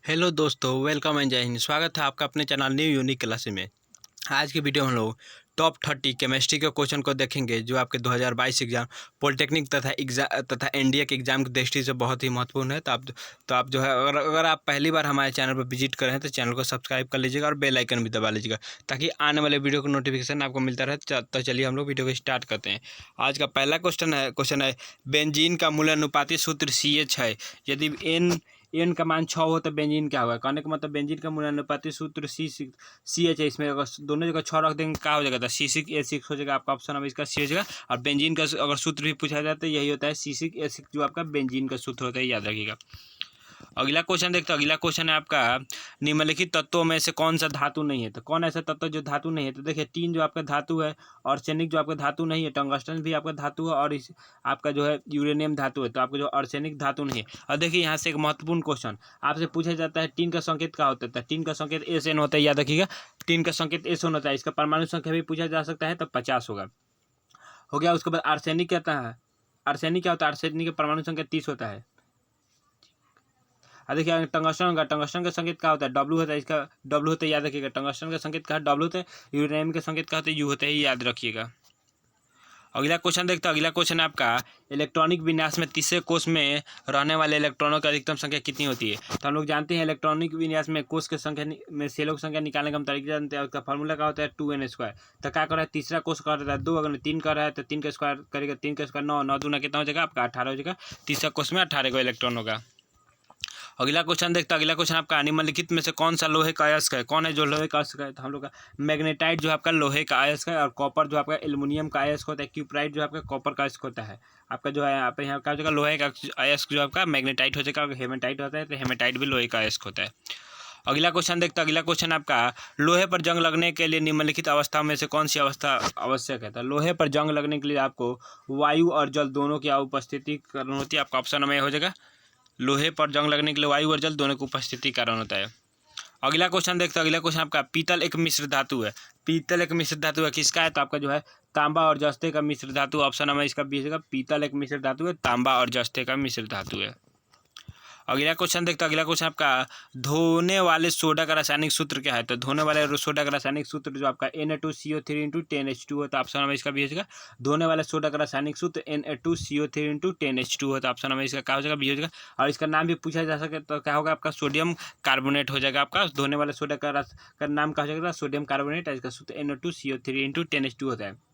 Hello दोस्तों, welcome and जय हिंद। स्वागत है आपका अपने चैनल न्यू यूनिक क्लासेस में। आज के वीडियो में हम लोग टॉप 30 केमिस्ट्री के क्वेश्चन को देखेंगे जो आपके 2022 एग्जाम पॉलिटेक्निक तथा एनडीए के एग्जाम की दृष्टि से बहुत ही महत्वपूर्ण है। तो आप जो है अगर आप पहली बार हमारे चैनल पर विजिट करें हैं तो चैनल को सब्सक्राइब कर लीजिएगा और बेल आइकन भी दबा लीजिएगा ताकि आने वाले वीडियो का नोटिफिकेशन आपको मिलता रहे। तो चलिए हम लोग वीडियो को स्टार्ट करते हैं। आज का पहला क्वेश्चन है बेंजीन का मूलानुपाती सूत्र CH है। यदि एन का मान 6 हो तो बेंजीन क्या होगा। कहने का मतलब बेंजीन का मूलानुपाती सूत्र CH है। इसमें अगर दोनों जगह 6 रख देंगे क्या हो जाएगा, तो C6H6 हो जाएगा। आपका ऑप्शन नंबर इसका सी हो जाएगा। और बेंजीन का अगर सूत्र भी पूछा जाए तो यही होता है, C6H6 जो आपका बेंजीन का सूत्र होता है, याद रखिएगा। अगला क्वेश्चन देखते हैं। अगला क्वेश्चन है आपका निम्नलिखित तत्वों में से कौन सा धातु नहीं है। तो कौन ऐसा तत्व जो धातु नहीं है, तो देखिए टीन जो आपका धातु है, आर्सेनिक जो आपका धातु नहीं है, टंगस्टन भी आपका धातु है, और इस आपका जो है यूरेनियम धातु है। तो आपका जो आर्सेनिक धातु नहीं है। और देखिए यहाँ से एक महत्वपूर्ण क्वेश्चन आपसे पूछा जाता है, टीन का संकेत क्या होता है। टीन का संकेत SN होता है, याद रखिएगा। टीन का संकेत SN होता है। इसका परमाणु संख्या भी पूछा जा सकता है, तो 50 होगा। हो गया। उसके बाद आर्सेनिक क्या है, आर्सेनिक क्या होता है, आर्सेनिक का परमाणु संख्या 30 होता है। देखिए टंगस्टन का संकेत क्या होता है, W होता है। इसका W होता है, याद रखिएगा। टंगस्टन का संकेत क्या है, W होता है। यूरेनियम का संकेत क्या होता है, U होता है, याद रखिएगा। अगला क्वेश्चन देखते हैं। अगला क्वेश्चन है आपका इलेक्ट्रॉनिक विन्यास में तीसरे कोष में रहने वाले इलेक्ट्रॉनों की अधिकतम संख्या कितनी होती है। तो हम लोग जानते हैं इलेक्ट्रॉनिक विन्यास में कोष की संख्या में सेलों की संख्या निकालने का हम तरीका जानते हैं। उसका फॉर्मूला क्या होता है, 2n²। तो क्या कर रहा है, तीसरा कोष कर रहा है 2, अगर 3 कर रहा है तो 3 का स्क्वायर करेगा, 3 का स्क्वायर 9, 9 दूना कितना हो जाएगा आपका 18 हो जाएगा। तीसरा कोष में 18 को इलेक्ट्रॉन होगा। अगला क्वेश्चन देखते हैं। अगला क्वेश्चन आपका निम्नलिखित में से कौन सा लोहे का अयस्क है। कौन है जो लोहे का अयस्क है, तो हम लोग का मैग्नेटाइट जो आपका लोहे का अयस्क है, और कॉपर जो आपका एल्युमिनियम का अयस्क होता है, क्यूप्राइट जो आपका कॉपर का अयस्क होता है। आपका जो है आप यहाँ का जगह लोहे का अयस्क जो आपका मैग्नेटाइट हो जाएगा, और हेमेटाइट होता है तो हेमेटाइट भी लोहे का अयस्क होता है। अगला क्वेश्चन देखते हैं। अगला क्वेश्चन आपका लोहे पर जंग लगने के लिए निम्नलिखित अवस्था में से कौन सी अवस्था आवश्यक है। तो लोहे पर जंग लगने के लिए आपको वायु और जल दोनों की उपस्थिति करनी होती है। आपका ऑप्शन में हो जाएगा, लोहे पर जंग लगने के लिए वायु और जल दोनों की उपस्थिति कारण होता है। अगला क्वेश्चन देखते हैं। अगला क्वेश्चन आपका पीतल एक मिश्र धातु है। पीतल एक मिश्र धातु है, किसका है, तो आपका जो है तांबा और जस्ते का मिश्र धातु। ऑप्शन नंबर इसका बी है, पीतल एक मिश्र धातु है, तांबा और जस्ते का मिश्र धातु है। अगला क्वेश्चन देखते हैं। अगला क्वेश्चन आपका धोने वाले सोडा का रासायनिक सूत्र क्या है। तो धोने वाले सोडा का रासायनिक सूत्र जो आपका Na2CO3 × 10H2 होता है। ऑप्शन नंबर इसका भी हो जाएगा। धोने वाले सोडा का रासायनिक सूत्र Na2CO3 × 10H2 होता है। ऑप्शन नंबर इसका क्या हो जाएगा, बी हो जाएगा। और इसका नाम भी पूछा जा सके तो क्या होगा आपका, सोडियम कार्बोनेट हो जाएगा। आपका धोने वाले सोडा का नाम क्या हो जाएगा, सोडियम कार्बोनेट। इसका सूत्र Na2CO3 × 10H2 होता है।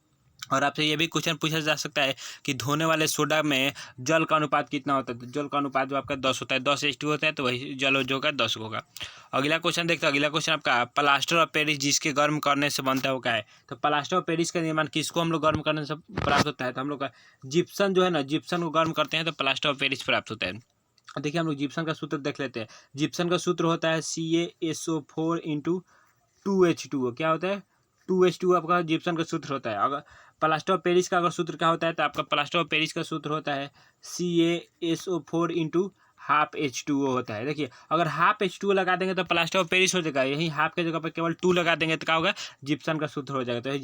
और आपसे ये भी क्वेश्चन पूछा जा सकता है कि धोने वाले सोडा में जल का अनुपात कितना होता है। तो जल का अनुपात जो आपका 10 होता है, 10H2 होता है, तो वही जल जो होगा 10 होगा। अगला क्वेश्चन देखते हैं। अगला क्वेश्चन आपका प्लास्टर ऑफ पेरिस जिसके गर्म करने से बनता है वो क्या है। तो प्लास्टर ऑफ पेरिस का निर्माण किसको हम लोग गर्म करने से प्राप्त होता है, तो हम लोग का जिप्सन जो है ना, जिप्सन को गर्म करते हैं तो प्लास्टर ऑफ पेरिस प्राप्त होता है। देखिए हम लोग जिप्सन का सूत्र देख लेते हैं। जिप्सन का सूत्र होता है CaSO4 × 2H2O। क्या होता है, 2H2 आपका जिप्सन का सूत्र होता है। अगर प्लास्टर ऑफ पेरिस का अगर सूत्र क्या होता है, तो आपका प्लास्टर ऑफ पेरिस का सूत्र होता है CaSO4 × ½ H2O होता है। देखिए अगर ½ H2O लगा देंगे तो प्लास्टर ऑफ पेरिस हो जाएगा। यही हाफ के जगह पर केवल 2 लगा देंगे तो क्या होगा, जिप्सन का सूत्र हो जाएगा। तो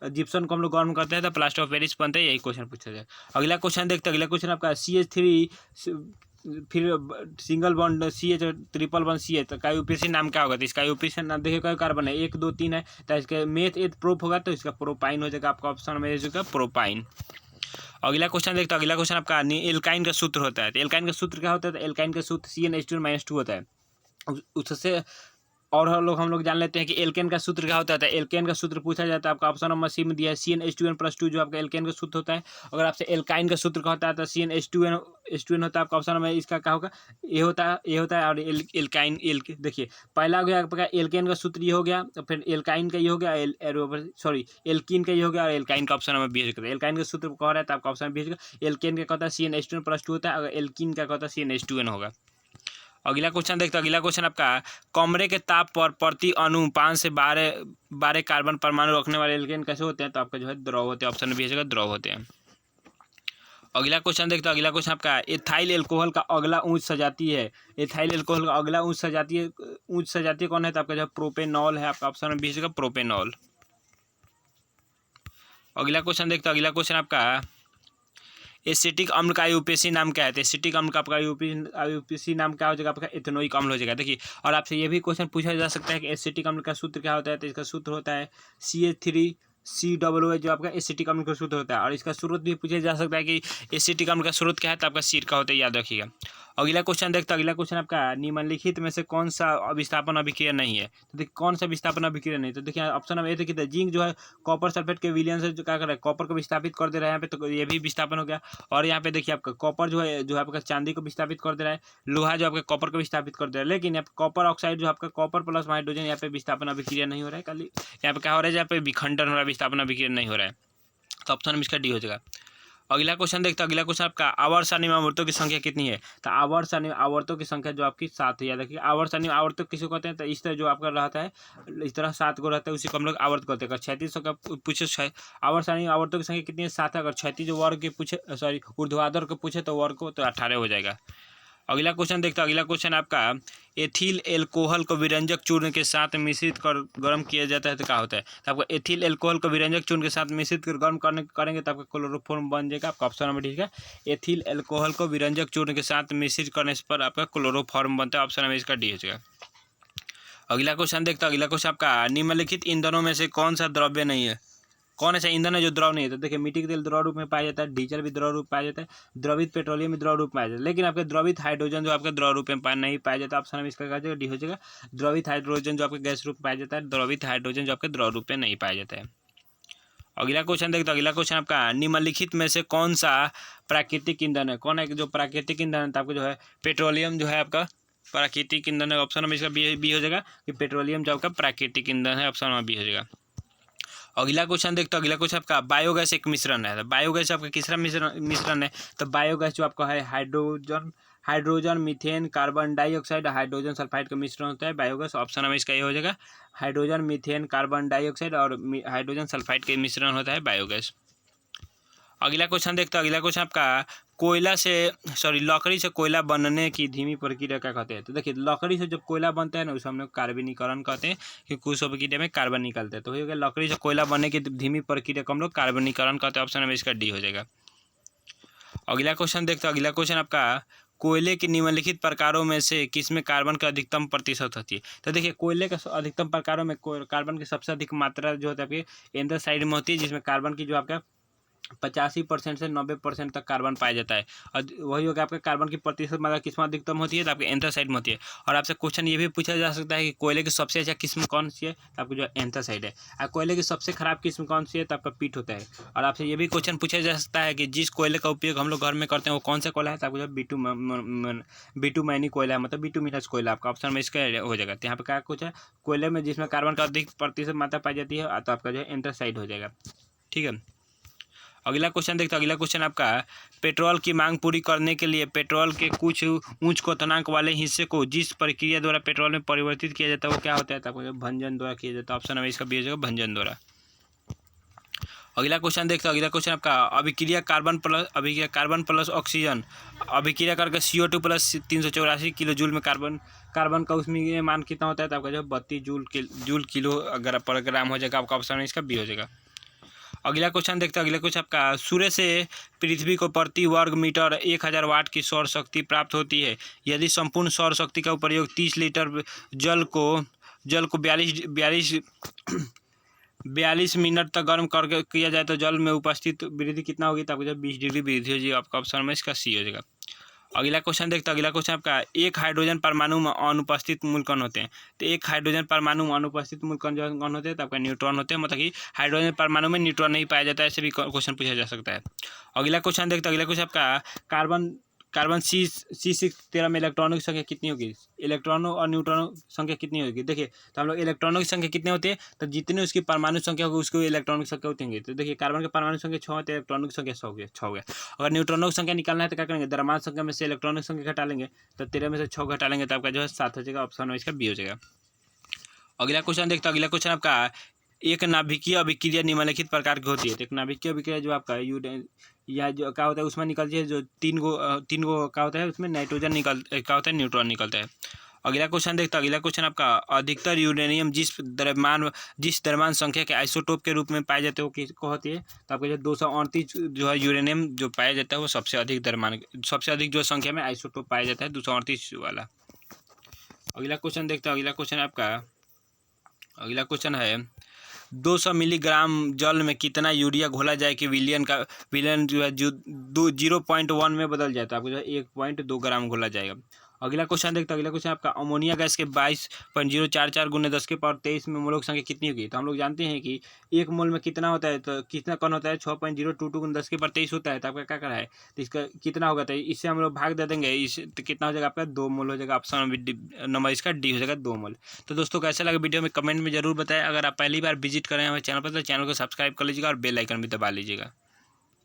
जिप्सन को हम लोग गर्म करते हैं तो प्लास्टर ऑफ पेरिस बनता है। यही क्वेश्चन पूछा जाए। अगला क्वेश्चन देखते हैं। अगला क्वेश्चन आपका CH3 फिर single bond CH triple bond CH, तो काइयोप्रिसिन नाम क्या होगा। तो इसका काइयोप्रिसिन नाम देखिए, कई कार्बन है, 1 2 3 है, तो इसके मेथ एथ प्रोप होगा, तो इसका प्रोपाइन हो जाएगा। आपका ऑप्शन में जो प्रोपाइन। अगला क्वेश्चन देखते हैं। अगला क्वेश्चन आपका एल्काइन का सूत्र होता है। तो एल्काइन का सूत्र क्या होता है, तो एल्काइन का सूत्र CnH2 - 2 होता है। उससे और हम लोग जान लेते हैं कि एल्केन का सूत्र क्या होता है। एल्केन का सूत्र पूछा जाता है, आपका ऑप्शन नंबर सी में दिया है CnH2n+2 जो आपका एल्केन का सूत्र होता है। अगर आपसे एल्काइन का सूत्र क्या होता है, तो CnH2n होता है। आपका ऑप्शन नंबर इसका क्या होगा, ये होता है। और एल्काइन देखिए पहला हो गया आपका एल्केन का सूत्र ये हो गया, तो फिर एल्काइन का ये हो गया, एल्कीन का ये हो गया, और एल्काइन का ऑप्शन नंबर बी हो गया। एल्काइन का सूत्र कह रहा है तो आपका ऑप्शन बी होगा। एल्केन का कहता है CnH2n+2 होता है, अगर एल्कीन का कहता है CnH2n होगा। अगला क्वेश्चन देखते हैं। अगला क्वेश्चन आपका कमरे के ताप पर प्रति अणु 5 से 12 कार्बन परमाणु रखने वाले एल्केन कैसे होते हैं, तो आपका जो है द्रव होते हैं। ऑप्शन बी है द्रव होते हैं। अगला क्वेश्चन देखते हैं। अगला क्वेश्चन आपका एथाइल एल्कोहल का अगला उच्च सजाती है। एथाइल एल्कोहल का अगला उच्च सजाती कौन है, तो आपका जो प्रोपेनॉल है। आपका ऑप्शन बी है प्रोपेनॉल। अगला क्वेश्चन देखते हैं। अगला क्वेश्चन आपका एसिटिक अम्ल का आईयूपीएसी नाम क्या है? तो एसिटिक अम्ल का आपका आईयूपीएसी नाम क्या हो जाएगा? आपका एथेनोइक अम्ल हो जाएगा। देखिए, और आपसे ये भी क्वेश्चन पूछा जा सकता है कि एसिटिक अम्ल का सूत्र क्या होता है? तो इसका सूत्र होता है CH3COO, जो आपका एसिटिक अम्ल का सूत्र होता है। और इसका स्रोत भी पूछा जा सकता है कि एसिटिक अम्ल का स्रोत क्या है? तो आपका सीड का होता है, याद रखिएगा। अगला क्वेश्चन देखते हैं। अगला क्वेश्चन आपका निम्नलिखित में से कौन सा विस्थापन अभिक्रिया नहीं है? तो देखिए, कौन सा विस्थापन अभिक्रिया नहीं? तो देखिए ऑप्शन नंबर ए देखिए, जिंक जो है कॉपर सल्फेट के विलयन से जो क्या कर रहा है, कॉपर को विस्थापित कर दे रहा है यहाँ पे, तो ये भी विस्थापन हो गया। और यहाँ पे देखिए आपका कॉपर जो है आपका चांदी को विस्थापित कर दे रहा है, लोहा जो आपका कॉपर को विस्थापित कर दे रहा है। लेकिन यहाँ पे कॉपर ऑक्साइड जो आपका कॉपर प्लस हाइड्रोजन, यहाँ पे विस्थापन अभिक्रिया नहीं हो रहा है, खाली यहाँ पे क्या हो रहा है, यहाँ पे विखंडन हो रहा है, विस्थापन अभिक्रिया नहीं हो रहा है। तो ऑप्शन इसका डी हो जाएगा। अगला क्वेश्चन देखते हैं। अगला क्वेश्चन आपका आवर्त सारणी में आवर्तों की संख्या कितनी है? तो आवर्त सारणी में आवर्तों की संख्या जो आपकी 7 है, याद रखिए। आवर्त सारणी में आवर्तों किसको कहते हैं? तो इस तरह जो आपका रहता है, इस तरह 7 को रहता है, उसी को हम लोग आवर्त कहते हैं। अगर 3600 का पूछे आवर्त सारणी में आवर्तों की संख्या कितनी है? 7 है। अगर 36 जो वर्ग के पूछे, सॉरी ऊर्ध्वाधर को पूछे तो वर्ग को, तो 18 हो जाएगा। अगला क्वेश्चन देखते हैं। अगला क्वेश्चन आपका एथिल एल्कोहल को विरंजक चूर्ण के साथ मिश्रित कर गर्म किया जाता है तो क्या होता है? तो आपको एथिल एल्कोहल को विरंजक चूर्ण के साथ मिश्रित कर गर्म करेंगे तो आपका क्लोरोफॉर्म बन जाएगा। आपका ऑप्शन नंबर ठीक है, एथिल एल्कोहल को विरंजक चूर्ण के साथ मिश्रित करने पर आपका क्लोरोफॉर्म बनता है। ऑप्शन नंबर इसका डी हो जाएगा। अगला क्वेश्चन देखते हैं। अगला क्वेश्चन आपका निम्नलिखित ईंधनों में से कौन सा द्रव्य नहीं है? कौन ऐसा ईंधन है जो द्रव नहीं है? तो देखिए, मिट्टी का तेल द्रव रूप में पाया जाता है, डीजल भी द्रव रूप पाया जाता है, द्रवित पेट्रोलियम भी द्रव रूप में पाया जाता है। लेकिन आपके द्रवित हाइड्रोजन जो आपका द्रव रूप में नहीं पाया जाता, ऑप्शन में इसका क्या डी हो जाएगा। द्रवित हाइड्रोजन जो आपके गैस रूप में पाया जाता है, द्रवित हाइड्रोजन जो आपके द्रव रूप में नहीं पाया जाता है। अगला क्वेश्चन देखते हैं। अगला क्वेश्चन आपका निम्नलिखित में से कौन सा प्राकृतिक ईंधन है? कौन है जो प्राकृतिक ईंधन है? तो आपको जो है पेट्रोलियम जो है आपका प्राकृतिक ईंधन है। ऑप्शन में इसका बी हो जाएगा कि पेट्रोलियम जो आपका प्राकृतिक ईंधन है। ऑप्शन में बी हो जाएगा। अगला क्वेश्चन देखते हैं। अगला क्वेश्चन आपका बायोगैस एक मिश्रण है। तो बायोगैस आपका किसका मिश्रण है? तो बायोगैस जो आपका है hydrogen methane carbon dioxide hydrogen sulphide का मिश्रण होता है बायोगैस। ऑप्शन में इसका ये हो जाएगा, हाइड्रोजन मीथेन कार्बन डाइऑक्साइड और हाइड्रोजन सल्फाइड का मिश्रण होता है बायोगैस। अगला क्वेश्चन देखते हैं। अगला क्वेश्चन आपका लकड़ी से कोयला बनने की धीमी प्रक्रिया क्या कहते हैं? तो देखिए, लकड़ी से जब कोयला बनता है ना, उसे हम लोग कार्बनीकरण कहते हैं, क्योंकि उस प्रक्रिया में कार्बन निकलते हैं। तो हो गया, लकड़ी से कोयला बनने की धीमी प्रक्रिया को हम लोग कार्बनीकरण कहते हैं। ऑप्शन में इसका डी हो जाएगा। अगला क्वेश्चन देखते हैं। अगला क्वेश्चन आपका कोयले के निम्नलिखित प्रकारों में से किसमें कार्बन का अधिकतम प्रतिशत होती है? तो देखिए, कोयले का अधिकतम प्रकारों में कार्बन की सबसे अधिक मात्रा जो होता है आपके एंथ्रासाइड में होती है, जिसमें कार्बन की जो आपका 85% से 90% तक कार्बन पाया जाता है। और वही होगा आपके कार्बन की प्रतिशत मात्रा किसमें अधिकतम होती है? तो आपके एंथ्रासाइड में होती है। और आपसे क्वेश्चन ये भी पूछा जा सकता है कि कोयले की सबसे अच्छा किस्म कौन सी है? आपको जो एंथ्रासाइड है। और कोयले की सबसे खराब किस्म कौन सी है? तो आपका पीट होता है। और आपसे ये भी क्वेश्चन पूछा जा सकता है कि जिस कोयले का उपयोग हम लोग घर में करते हैं वो कौन सा कोयला है? तो आपको जो बिटुमैनी कोयला है, मतलब बिटुमिनस कोयला। आपका ऑप्शन में इसका हो जाएगा। तो यहाँ पे क्या कुछ है, कोयले में जिसमें कार्बन का अधिक प्रतिशत मात्रा पाई जाती है, तो आपका जो है एंथ्रासाइड हो जाएगा। ठीक है। अगला क्वेश्चन देखते हैं। अगला क्वेश्चन आपका पेट्रोल की मांग पूरी करने के लिए पेट्रोल के कुछ उच्च क्वथनांक वाले हिस्से को जिस प्रक्रिया द्वारा पेट्रोल में परिवर्तित किया जाता है वो क्या होता है? तो आपको भंजन द्वारा किया जाता है। ऑप्शन है इसका बी हो जाएगा, भंजन द्वारा। अगला क्वेश्चन देखते हैं। अगला क्वेश्चन आपका अभिक्रिया कार्बन प्लस ऑक्सीजन अभिक्रिया करके CO2 प्लस 384 किलो जूल में कार्बन का उसमें मान कितना होता है? तो आपका जो 32 जूल किलो अगर पर ग्राम हो जाएगा। आपका ऑप्शन इसका बी हो जाएगा। अगला क्वेश्चन देखते हैं। अगला क्वेश्चन आपका सूर्य से पृथ्वी को प्रति वर्ग मीटर 1000 वाट की सौर शक्ति प्राप्त होती है। यदि संपूर्ण सौर शक्ति का प्रयोग 30 लीटर जल को 42 मिनट तक गर्म करके किया जाए तो जल में उपस्थित वृद्धि कितना होगी? तो आपको जब 20 डिग्री वृद्धि हो जाएगी। आपका ऑप्शन में इसका सी हो जाएगा। अगला क्वेश्चन देखते हैं। अगला क्वेश्चन आपका एक हाइड्रोजन परमाणु में अनुपस्थित मूल कण होते हैं। तो एक हाइड्रोजन परमाणु में अनुपस्थित मूल कण जो कौन होते हैं? तो आपका न्यूट्रॉन होते हैं। मतलब कि हाइड्रोजन परमाणु में न्यूट्रॉन नहीं पाया जाता है, ऐसे भी क्वेश्चन पूछा जा सकता है। अगला क्वेश्चन देखते हैं। अगला क्वेश्चन आपका कार्बन C613 में इलेक्ट्रॉनों की संख्या कितनी होगी? इलेक्ट्रॉनों और न्यूट्रॉनों की संख्या कितनी होगी? देखिए, तो हम लोग इलेक्ट्रॉनों की संख्या कितनी होती है? तो जितनी उसकी परमाणु संख्या होगी उसको इलेक्ट्रॉनों की संख्या होती है। तो देखिए, कार्बन की परमाणु संख्या 6 होती है, इलेक्ट्रॉनों की संख्या 6 हो गया। अगर न्यूट्रॉनों की संख्या निकालना है तो क्या करेंगे? द्रव्यमान संख्या में से इलेक्ट्रॉनों की संख्या घटा लेंगे। तो 13 में से 6 घटा लेंगे तो आपका जो है 7 हो जाएगा। ऑप्शन इसका बी हो जाएगा। अगला क्वेश्चन देखते हैं। अगला क्वेश्चन आपका एक नाभिकीय अभिक्रिया निम्नलिखित प्रकार की होती है। तो एक नाभिकीय अभिक्रिया जो आपका या जो क्या होता है उसमें निकलती है, जो तीन गो क्या होता है उसमें नाइट्रोजन क्या होता है, न्यूट्रॉन निकलता है। अगला क्वेश्चन देखते हैं। अगला क्वेश्चन आपका अधिकतर यूरेनियम जिस द्रव्यमान संख्या के आइसोटोप के रूप में पाए जाते हैं वो किसको होती है? तो आपको 238 जो है यूरेनियम जो पाया जाता है वो सबसे अधिक जो संख्या में आइसोटोप पाया जाता है 238 वाला। अगला क्वेश्चन देखते हैं। अगला क्वेश्चन है 200 मिलीग्राम जल में कितना यूरिया घोला जाए कि विलियन जो है 0.1 में बदल जाता है? आपको जो है 1.2 ग्राम घोला जाएगा। अगला क्वेश्चन देखते हैं। अगला क्वेश्चन आपका अमोनिया गैस के 22.044 × 10⁻23 में मोलों की संख्या कितनी होगी? तो हम लोग जानते हैं कि 1 मोल में कितना होता है, तो कितना कण होता है 6.022 × 10⁻23 होता है। तो आपका क्या करना है, तो इसका कितना होगा, तो इससे हम लोग भाग दे देंगे, तो कितना हो जाएगा आपका 2 मोल हो जाएगा। ऑप्शन नंबर इसका डी हो जाएगा 2 मोल। तो दोस्तों कैसा लगा वीडियो में कमेंट में जरूर बताएं। अगर आप पहली बार विजिट करें हमारे चैनल पर तो चैनल को सब्सक्राइब कर लीजिएगा और बेल आइकन भी दबा लीजिएगा।